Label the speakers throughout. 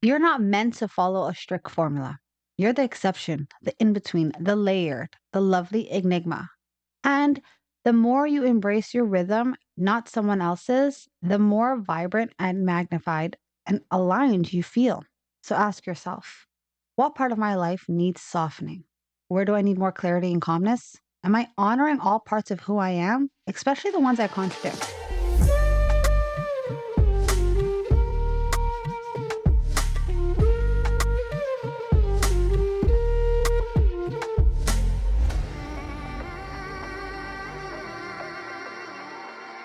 Speaker 1: You're not meant to follow a strict formula. You're the exception, the in between, the layered, the lovely enigma. And the more you embrace your rhythm, not someone else's, the more vibrant and magnified and aligned you feel. So ask yourself, what part of my life needs softening? Where do I need more clarity and calmness? Am I honoring all parts of who I am, especially the ones I contradict?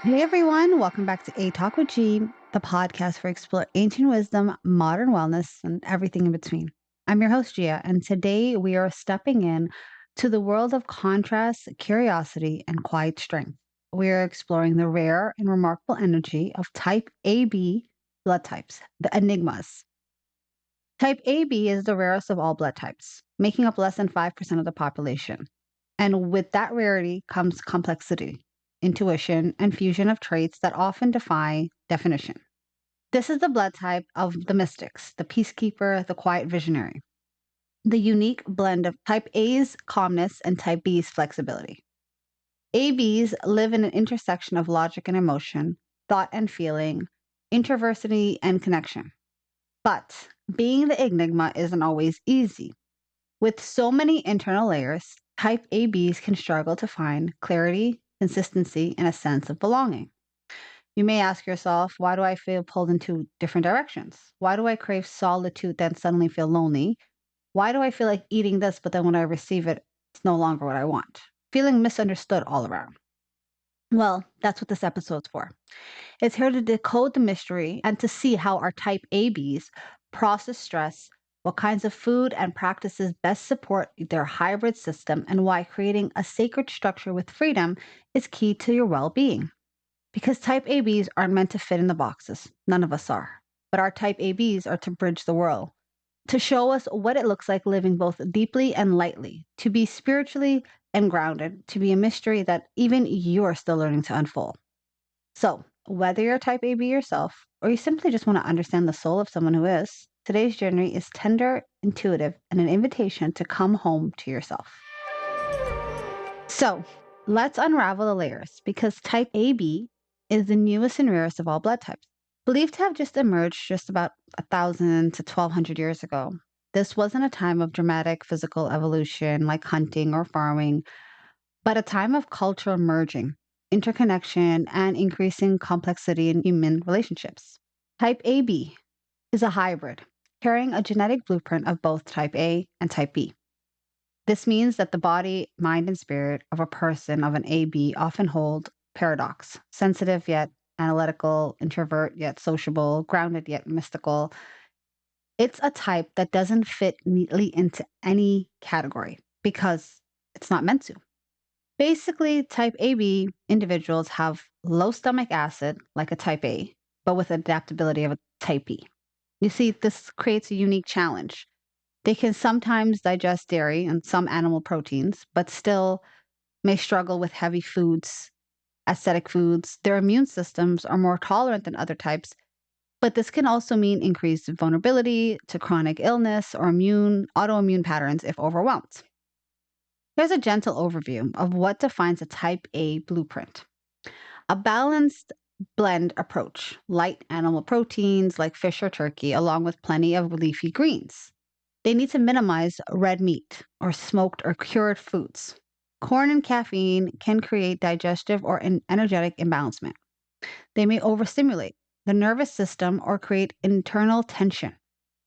Speaker 1: Hey everyone, welcome back to A Talk with G, the podcast for explore ancient wisdom, modern wellness, and everything in between. I'm your host Gia, and today we are stepping in to the world of contrast, curiosity, and quiet strength. We are exploring the rare and remarkable energy of type AB blood types, the enigmas. Type AB is the rarest of all blood types, making up less than 5% of the population. And with that rarity comes complexity, intuition, and fusion of traits that often defy definition. This is the blood type of the mystics, the peacekeeper, the quiet visionary, the unique blend of type A's calmness and type B's flexibility. ABs live in an intersection of logic and emotion, thought and feeling, introversity and connection. But being the enigma isn't always easy. With so many internal layers, type ABs can struggle to find clarity, consistency, and a sense of belonging. You may ask yourself, why do I feel pulled in two different directions? Why do I crave solitude then suddenly feel lonely? Why do I feel like eating this, but then when I receive it, it's no longer what I want? Feeling misunderstood all around. Well, that's what this episode's for. It's here to decode the mystery and to see how our type ABs process stress, what kinds of food and practices best support their hybrid system, and why creating a sacred structure with freedom is key to your well being. Because type ABs aren't meant to fit in the boxes, none of us are. But our type ABs are to bridge the world, to show us what it looks like living both deeply and lightly, to be spiritually and grounded, to be a mystery that even you're still learning to unfold. So, whether you're type AB yourself, or you simply just want to understand the soul of someone who is, today's journey is tender, intuitive, and an invitation to come home to yourself. So, let's unravel the layers because type AB is the newest and rarest of all blood types. Believed to have just emerged just about 1,000 to 1,200 years ago. This wasn't a time of dramatic physical evolution like hunting or farming, but a time of cultural merging, interconnection, and increasing complexity in human relationships. Type AB is a hybrid, carrying a genetic blueprint of both type A and type B. This means that the body, mind, and spirit of a person of an AB often hold paradox, sensitive yet analytical, introvert yet sociable, grounded yet mystical. It's a type that doesn't fit neatly into any category because it's not meant to. Basically, type AB individuals have low stomach acid, like a type A, but with adaptability of a type B. You see, this creates a unique challenge. They can sometimes digest dairy and some animal proteins, but still may struggle with heavy foods, acidic foods. Their immune systems are more tolerant than other types, but this can also mean increased vulnerability to chronic illness or autoimmune patterns if overwhelmed. Here's a gentle overview of what defines a type A blueprint. A balanced blend approach, light animal proteins like fish or turkey, along with plenty of leafy greens. They need to minimize red meat or smoked or cured foods. Corn and caffeine can create digestive or energetic imbalancement. They may overstimulate the nervous system or create internal tension.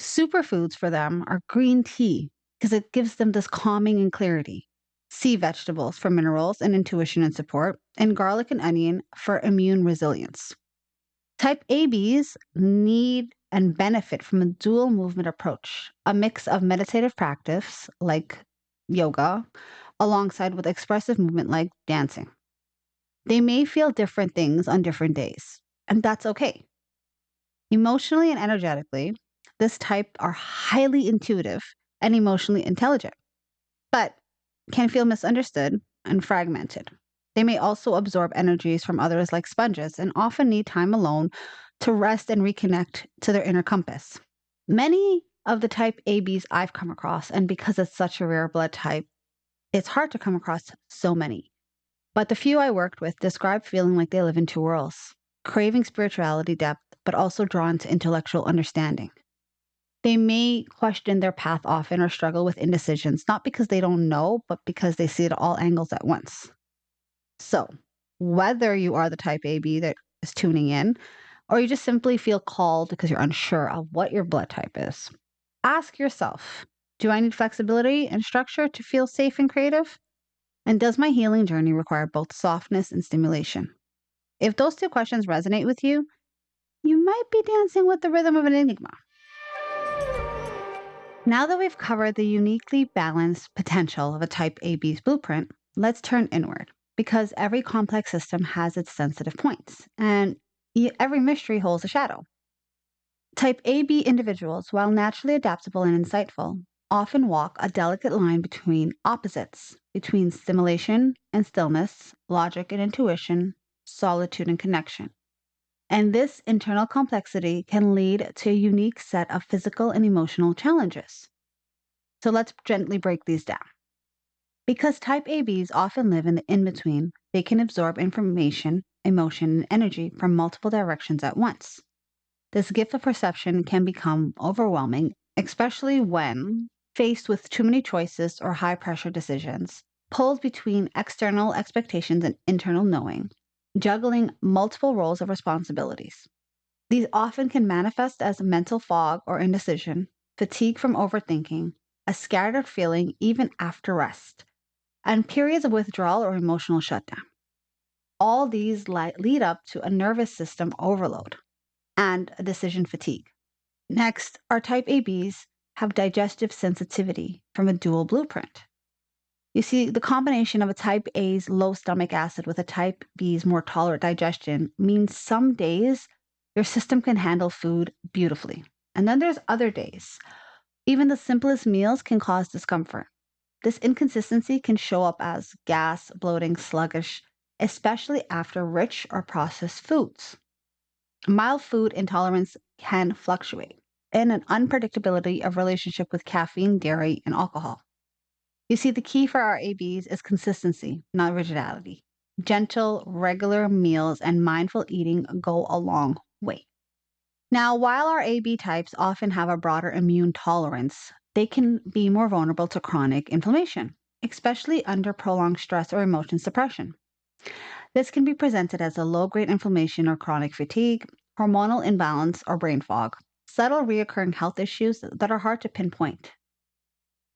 Speaker 1: Superfoods for them are green tea because it gives them this calming and clarity, sea vegetables for minerals and intuition and support, and garlic and onion for immune resilience. Type ABs need and benefit from a dual movement approach, a mix of meditative practice like yoga, alongside with expressive movement like dancing. They may feel different things on different days, and that's okay. Emotionally and energetically, this type are highly intuitive and emotionally intelligent, but can feel misunderstood and fragmented. They may also absorb energies from others like sponges and often need time alone to rest and reconnect to their inner compass. Many of the type ABs I've come across, and because it's such a rare blood type, it's hard to come across so many. But the few I worked with describe feeling like they live in two worlds, craving spirituality depth, but also drawn to intellectual understanding. They may question their path often or struggle with indecisions, not because they don't know, but because they see it at all angles at once. So, whether you are the type AB that is tuning in, or you just simply feel called because you're unsure of what your blood type is, ask yourself, do I need flexibility and structure to feel safe and creative? And does my healing journey require both softness and stimulation? If those two questions resonate with you, you might be dancing with the rhythm of an enigma. Now that we've covered the uniquely balanced potential of a type AB's blueprint, let's turn inward because every complex system has its sensitive points, and every mystery holds a shadow. Type AB individuals, while naturally adaptable and insightful, often walk a delicate line between opposites, between stimulation and stillness, logic and intuition, solitude and connection. And this internal complexity can lead to a unique set of physical and emotional challenges. So let's gently break these down. Because type ABs often live in the in between, they can absorb information, emotion, and energy from multiple directions at once. This gift of perception can become overwhelming, especially when faced with too many choices or high pressure decisions, pulled between external expectations and internal knowing, juggling multiple roles of responsibilities. These often can manifest as mental fog or indecision, fatigue from overthinking, a scattered feeling even after rest, and periods of withdrawal or emotional shutdown. All these lead up to a nervous system overload and a decision fatigue. Next, our type ABs have digestive sensitivity from a dual blueprint. You see, the combination of a type A's low stomach acid with a type B's more tolerant digestion means some days your system can handle food beautifully. And then there's other days. Even the simplest meals can cause discomfort. This inconsistency can show up as gas, bloating, sluggish, especially after rich or processed foods. Mild food intolerance can fluctuate, and an unpredictability of relationship with caffeine, dairy, and alcohol. You see, the key for our ABs is consistency, not rigidity. Gentle, regular meals and mindful eating go a long way. Now, while our AB types often have a broader immune tolerance, they can be more vulnerable to chronic inflammation, especially under prolonged stress or emotion suppression. This can be presented as a low grade inflammation or chronic fatigue, hormonal imbalance, or brain fog, subtle reoccurring health issues that are hard to pinpoint.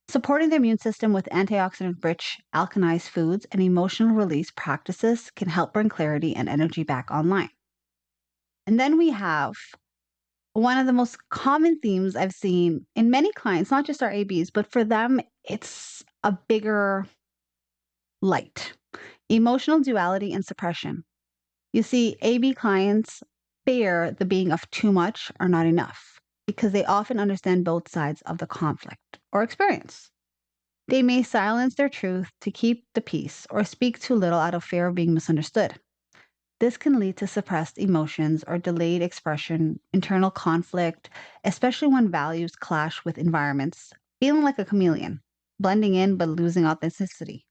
Speaker 1: Supporting the immune system with antioxidant rich, alkalized foods and emotional release practices can help bring clarity and energy back online. And then we have one of the most common themes I've seen in many clients, not just our ABs, but for them, it's a bigger light emotional duality and suppression. You see, AB clients fear the being of too much or not enough because they often understand both sides of the conflict or experience. They may silence their truth to keep the peace or speak too little out of fear of being misunderstood. This can lead to suppressed emotions or delayed expression, internal conflict, especially when values clash with environments, feeling like a chameleon, blending in but losing authenticity.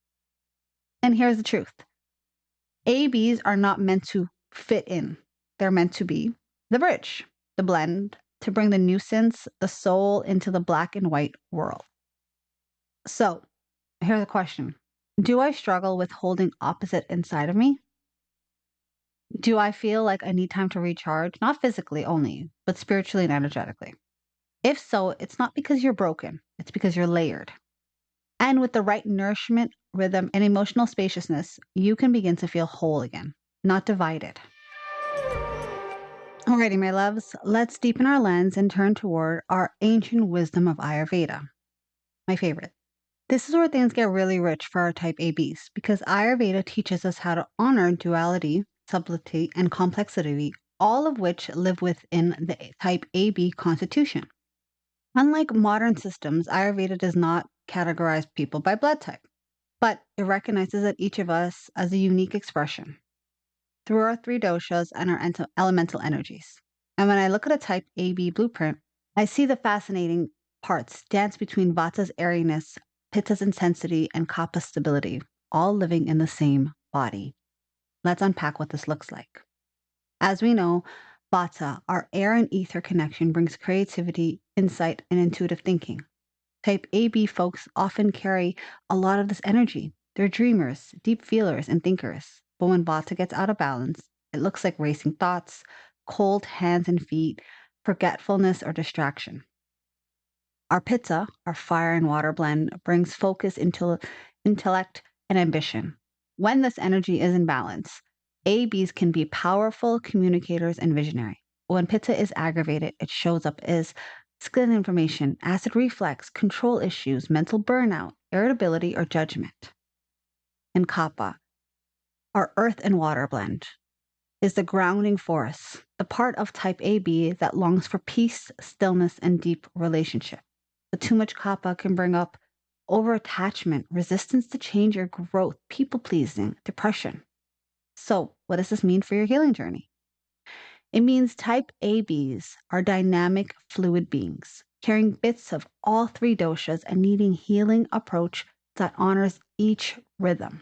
Speaker 1: And here's the truth ABs are not meant to fit in, they're meant to be the bridge, the blend, to bring the nuisance, the soul into the black and white world. So, here's a question. Do I struggle with holding opposite inside of me? Do I feel like I need time to recharge, not physically only, but spiritually and energetically? If so, it's not because you're broken, it's because you're layered. And with the right nourishment, rhythm, and emotional spaciousness, you can begin to feel whole again, not divided. Alrighty, my loves, let's deepen our lens and turn toward our ancient wisdom of Ayurveda, my favorite. This is where things get really rich for our type ABs because Ayurveda teaches us how to honor duality, subtlety, and complexity, all of which live within the type AB constitution. Unlike modern systems, Ayurveda does not categorize people by blood type, but it recognizes that each of us as a unique expression through our three doshas and our elemental energies. And when I look at a type AB blueprint, I see the fascinating parts dance between Vata's airiness, Pitta's intensity, and Kappa's stability, all living in the same body. Let's unpack what this looks like. As we know, Vata, our air and ether connection, brings creativity, insight, and intuitive thinking. Type AB folks often carry a lot of this energy. They're dreamers, deep feelers, and thinkers. But when Vata gets out of balance, it looks like racing thoughts, cold hands and feet, forgetfulness, or distraction. Our Pitta, our fire and water blend, brings focus into intellect and ambition. When this energy is in balance, ABs can be powerful communicators and visionary. When Pitta is aggravated, it shows up as skin inflammation, acid reflux, control issues, mental burnout, irritability, or judgment. And Kapha, our earth and water blend, is the grounding force, the part of type AB that longs for peace, stillness, and deep relationship. But too much kappa can bring up over attachment, resistance to change or growth, people pleasing, depression. So, what does this mean for your healing journey? It means type ABs are dynamic, fluid beings, carrying bits of all three doshas and needing healing approach that honors each rhythm.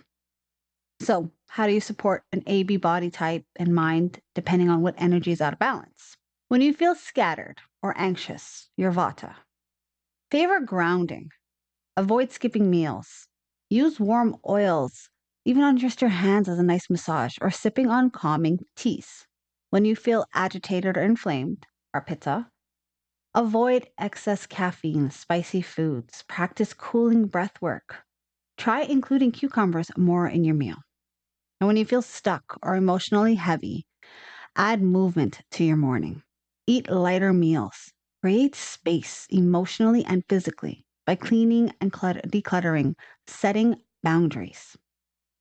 Speaker 1: So, how do you support an AB body type and mind depending on what energy is out of balance? When you feel scattered or anxious, your vata. Favor grounding. Avoid skipping meals. Use warm oils, even on just your hands as a nice massage, or sipping on calming teas. When you feel agitated or inflamed, or pitta, avoid excess caffeine, spicy foods. Practice cooling breath work. Try including cucumbers more in your meal. And when you feel stuck or emotionally heavy, add movement to your morning. Eat lighter meals. Create space emotionally and physically by cleaning and decluttering, setting boundaries.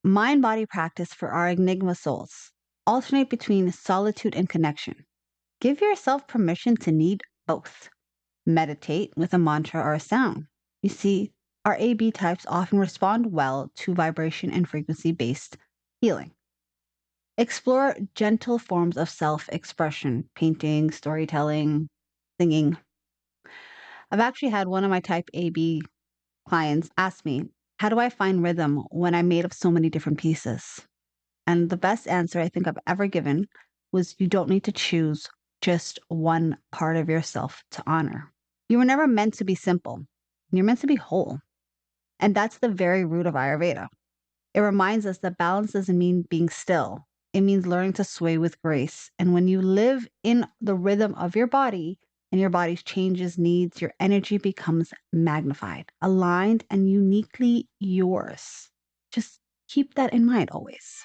Speaker 1: Mind body practice for our Enigma souls. Alternate between solitude and connection. Give yourself permission to need both. Meditate with a mantra or a sound. You see, our AB types often respond well to vibration and frequency based healing. Explore gentle forms of self expression, painting, storytelling, singing. I've actually had one of my type AB clients ask me, how do I find rhythm when I'm made of so many different pieces? And the best answer I think I've ever given was you don't need to choose just one part of yourself to honor. You were never meant to be simple, you're meant to be whole. And that's the very root of Ayurveda. It reminds us that balance doesn't mean being still. It means learning to sway with grace. And when you live in the rhythm of your body and your body's changes, needs, your energy becomes magnified, aligned, and uniquely yours. Just keep that in mind always.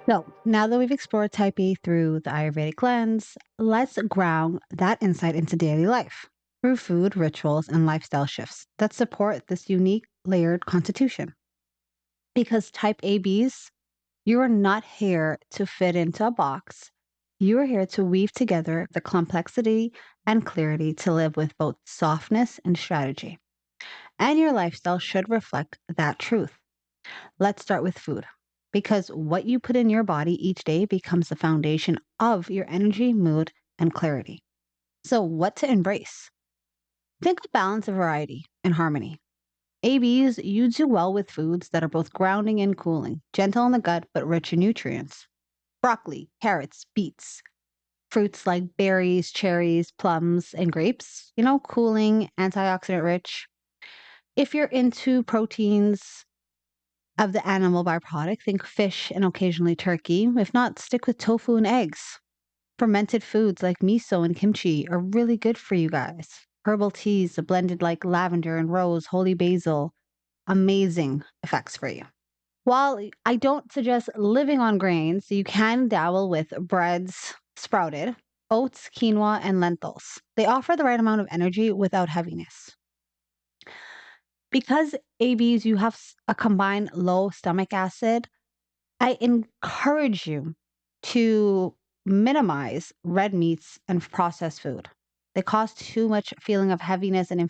Speaker 1: So, now that we've explored type A through the Ayurvedic lens, let's ground that insight into daily life through food, rituals, and lifestyle shifts that support this unique layered constitution. Because type ABs, you are not here to fit into a box. You are here to weave together the complexity and clarity to live with both softness and strategy. And your lifestyle should reflect that truth. Let's start with food. Because what you put in your body each day becomes the foundation of your energy, mood, and clarity. So, what to embrace? Think of balance of variety and harmony. ABs, you do well with foods that are both grounding and cooling, gentle on the gut but rich in nutrients. Broccoli, carrots, beets, fruits like berries, cherries, plums, and grapes, cooling, antioxidant rich. If you're into proteins of the animal byproduct, think fish and occasionally turkey. If not, stick with tofu and eggs. Fermented foods like miso and kimchi are really good for you guys. Herbal teas, blended like lavender and rose, holy basil, amazing effects for you. While I don't suggest living on grains, you can dabble with breads, sprouted, oats, quinoa, and lentils. They offer the right amount of energy without heaviness. Because ABs, you have a combined low stomach acid, I encourage you to minimize red meats and processed food. They cause too much feeling of heaviness and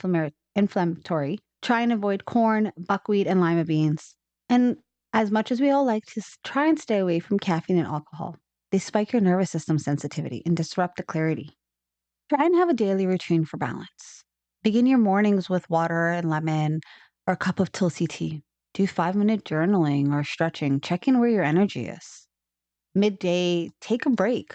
Speaker 1: inflammatory. Try and avoid corn, buckwheat, and lima beans. And as much as we all like to try and stay away from caffeine and alcohol, they spike your nervous system sensitivity and disrupt the clarity. Try and have a daily routine for balance. Begin your mornings with water and lemon or a cup of tulsi tea. Do 5-minute journaling or stretching. Check in where your energy is. Midday, take a break.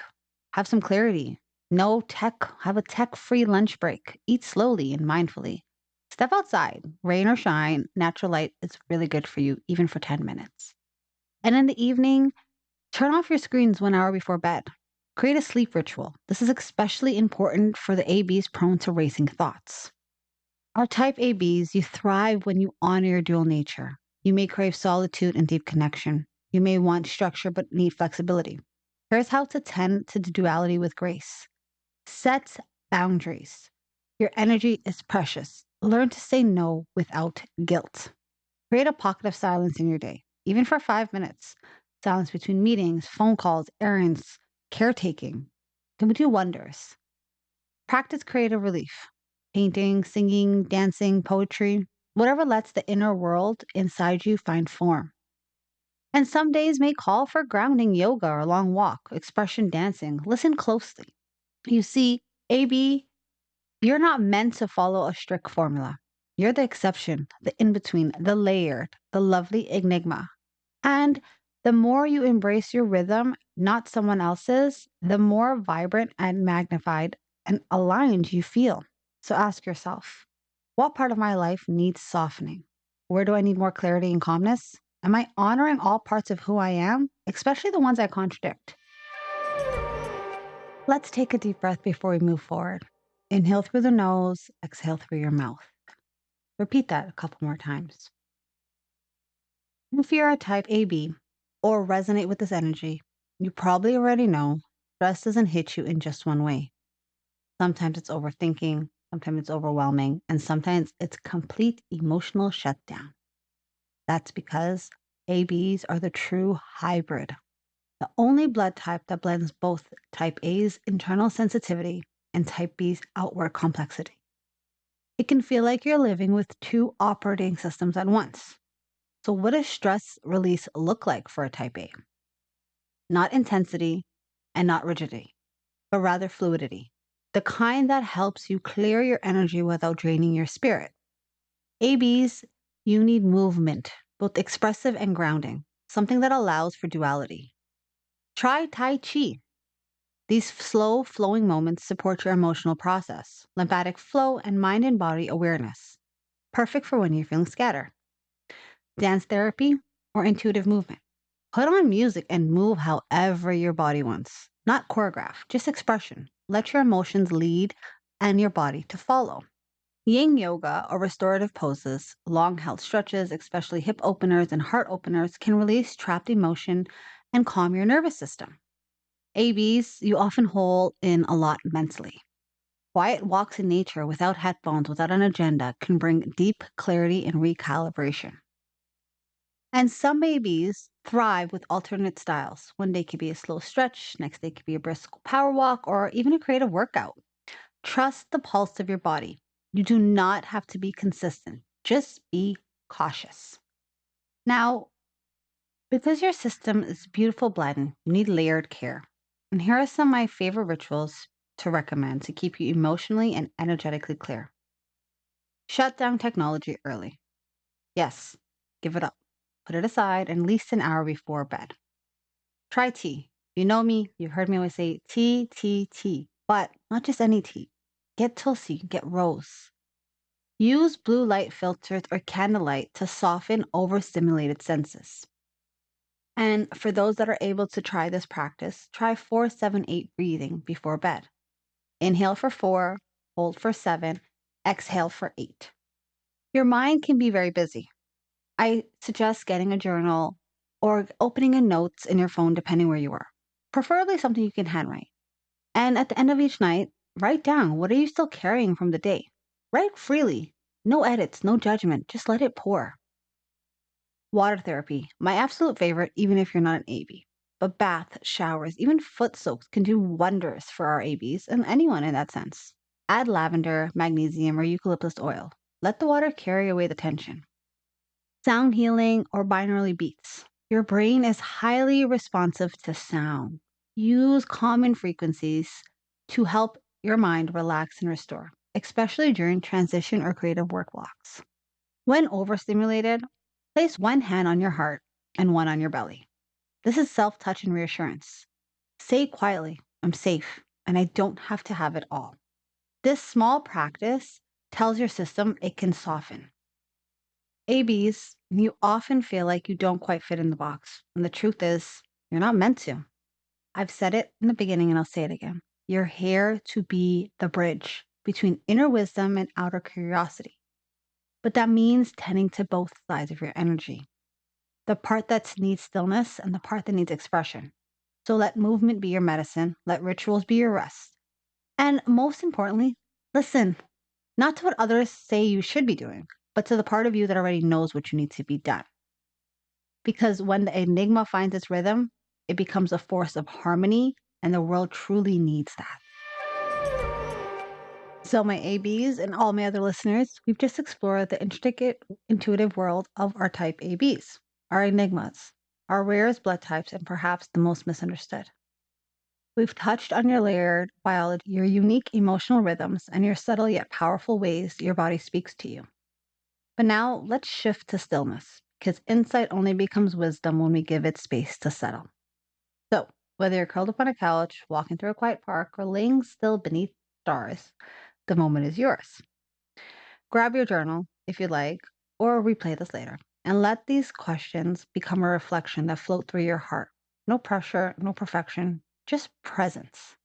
Speaker 1: Have some clarity. No tech, have a tech free lunch break. Eat slowly and mindfully. Step outside, rain or shine. Natural light is really good for you, even for 10 minutes. And in the evening, turn off your screens 1 hour before bed. Create a sleep ritual. This is especially important for the ABs prone to racing thoughts. Our type ABs, you thrive when you honor your dual nature. You may crave solitude and deep connection. You may want structure but need flexibility. Here's how to tend to the duality with grace. Set boundaries. Your energy is precious. Learn to say no without guilt. Create a pocket of silence in your day, even for 5 minutes. Silence between meetings, phone calls, errands, caretaking can do wonders. Practice creative relief. Painting, singing, dancing, poetry, whatever lets the inner world inside you find form. And some days may call for grounding yoga or a long walk, expression dancing. Listen closely. You see, AB, you're not meant to follow a strict formula. You're the exception, the in between, the layered, the lovely enigma. And the more you embrace your rhythm, not someone else's, the more vibrant and magnified and aligned you feel. So ask yourself, what part of my life needs softening? Where do I need more clarity and calmness? Am I honoring all parts of who I am, especially the ones I contradict? Let's take a deep breath before we move forward. Inhale through the nose, exhale through your mouth. Repeat that a couple more times. If you're a type AB or resonate with this energy, you probably already know stress doesn't hit you in just one way. Sometimes it's overthinking, sometimes it's overwhelming, and sometimes it's complete emotional shutdown. That's because ABs are the true hybrid, the only blood type that blends both type A's internal sensitivity and type B's outward complexity. It can feel like you're living with two operating systems at once. So, what does stress release look like for a type A? Not intensity and not rigidity, but rather fluidity. The kind that helps you clear your energy without draining your spirit. ABs, you need movement, both expressive and grounding, something that allows for duality. Try Tai Chi. These slow, flowing moments support your emotional process, lymphatic flow, and mind and body awareness. Perfect for when you're feeling scattered. Dance therapy or intuitive movement. Put on music and move however your body wants. Not choreograph, just expression. Let your emotions lead and your body to follow. Yin yoga or restorative poses, long held stretches, especially hip openers and heart openers, can release trapped emotion and calm your nervous system. ABs, you often hold in a lot mentally. Quiet walks in nature without headphones, without an agenda, can bring deep clarity and recalibration. And some babies thrive with alternate styles. One day could be a slow stretch, next day could be a brisk power walk, or even a creative workout. Trust the pulse of your body. You do not have to be consistent, just be cautious. Now, because your system is a beautiful blend, you need layered care. And here are some of my favorite rituals to recommend to keep you emotionally and energetically clear. Shut down technology early. Yes, give it up. Put it aside at least an hour before bed. Try tea. You know me, you've heard me always say tea, tea, tea, but not just any tea. Get tulsi, get rose. Use blue light filters or candlelight to soften overstimulated senses. And for those that are able to try this practice, try 4-7-8 breathing before bed. Inhale for 4, hold for 7, exhale for 8. Your mind can be very busy. I suggest getting a journal or opening a notes in your phone, depending where you are. Preferably something you can handwrite. And at the end of each night, write down what are you still carrying from the day. Write freely. No edits, no judgment. Just let it pour. Water therapy, my absolute favorite, even if you're not an AB. But bath, showers, even foot soaks can do wonders for our ABs and anyone in that sense. Add lavender, magnesium, or eucalyptus oil. Let the water carry away the tension. Sound healing or binaural beats. Your brain is highly responsive to sound. Use common frequencies to help your mind relax and restore, especially during transition or creative work blocks. When overstimulated, place one hand on your heart and one on your belly. This is self touch and reassurance. Say quietly, I'm safe and I don't have to have it all. This small practice tells your system it can soften. ABs, you often feel like you don't quite fit in the box. And the truth is, you're not meant to. I've said it in the beginning and I'll say it again. You're here to be the bridge between inner wisdom and outer curiosity. But that means tending to both sides of your energy, the part that needs stillness and the part that needs expression. So let movement be your medicine, let rituals be your rest. And most importantly, listen, not to what others say you should be doing, but to the part of you that already knows what you need to be done. Because when the enigma finds its rhythm, it becomes a force of harmony, and the world truly needs that. So, my ABs and all my other listeners, we've just explored the intricate, intuitive world of our type ABs, our enigmas, our rarest blood types, and perhaps the most misunderstood. We've touched on your layered biology, your unique emotional rhythms, and your subtle yet powerful ways your body speaks to you. But now let's shift to stillness, because insight only becomes wisdom when we give it space to settle. So, whether you're curled up on a couch, walking through a quiet park, or laying still beneath stars, the moment is yours. Grab your journal if you like, or replay this later, and let these questions become a reflection that float through your heart. No pressure, no perfection, just presence.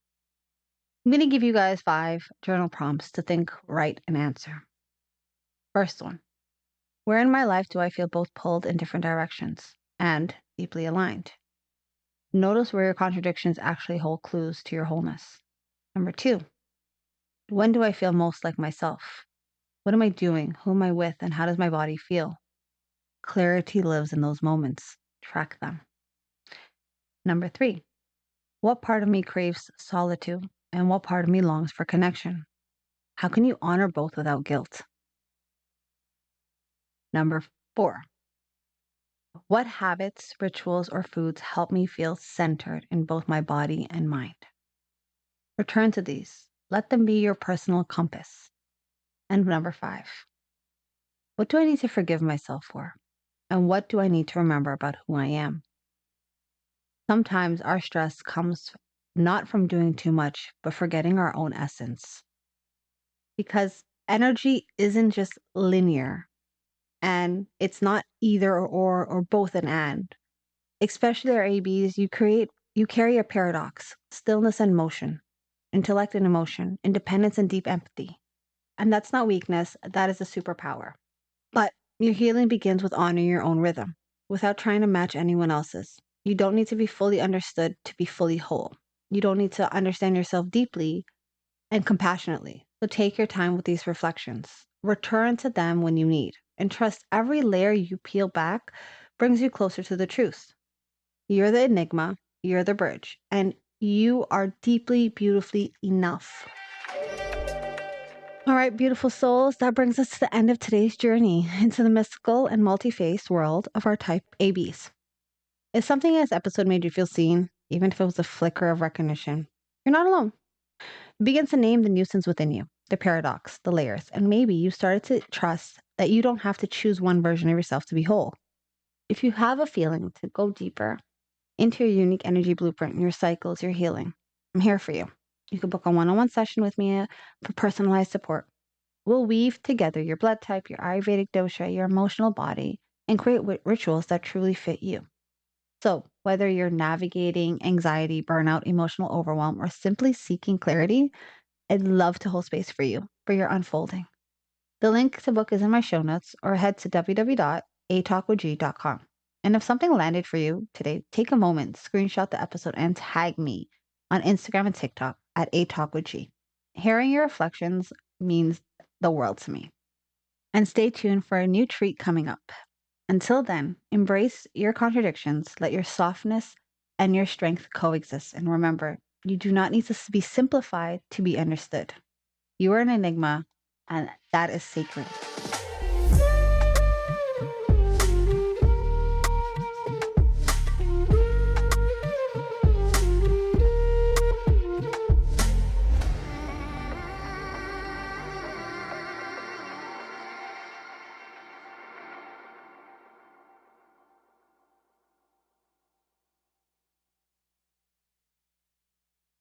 Speaker 1: I'm going to give you guys 5 journal prompts to think, write, and answer. First one, where in my life do I feel both pulled in different directions and deeply aligned? Notice where your contradictions actually hold clues to your wholeness. Number 2, when do I feel most like myself? What am I doing? Who am I with? And how does my body feel? Clarity lives in those moments. Track them. Number 3, what part of me craves solitude and what part of me longs for connection? How can you honor both without guilt? Number 4, what habits, rituals, or foods help me feel centered in both my body and mind? Return to these. Let them be your personal compass. And number 5, what do I need to forgive myself for? And what do I need to remember about who I am? Sometimes our stress comes not from doing too much, but forgetting our own essence. Because energy isn't just linear and it's not either or both an and. Especially our ABs, you carry a paradox, stillness and motion, intellect and emotion, independence and deep empathy. And that's not weakness, that is a superpower. But your healing begins with honoring your own rhythm without trying to match anyone else's. You don't need to be fully understood to be fully whole. You don't need to understand yourself deeply and compassionately. So take your time with these reflections. Return to them when you need, and trust every layer you peel back brings you closer to the truth. You're the enigma, you're the bridge, and you are deeply, beautifully enough. All right, beautiful souls, that brings us to the end of today's journey into the mystical and multi-faced world of our type ABs. If something in this episode made you feel seen, even if it was a flicker of recognition, you're not alone. Begin to name the nuisance within you, the paradox, the layers, and maybe you started to trust that you don't have to choose one version of yourself to be whole. If you have a feeling to go deeper into your unique energy blueprint, your cycles, your healing, I'm here for you. You can book a one-on-one session with me for personalized support. We'll weave together your blood type, your Ayurvedic dosha, your emotional body, and create rituals that truly fit you. So, whether you're navigating anxiety, burnout, emotional overwhelm, or simply seeking clarity, I'd love to hold space for you, for your unfolding. The link to book is in my show notes, or head to www.atalkwithg.com. And if something landed for you today, take a moment, screenshot the episode, and tag me on Instagram and TikTok at atalkwithg. Hearing your reflections means the world to me. And stay tuned for a new treat coming up. Until then, embrace your contradictions, let your softness and your strength coexist. And remember, you do not need to be simplified to be understood. You are an enigma, and that is sacred.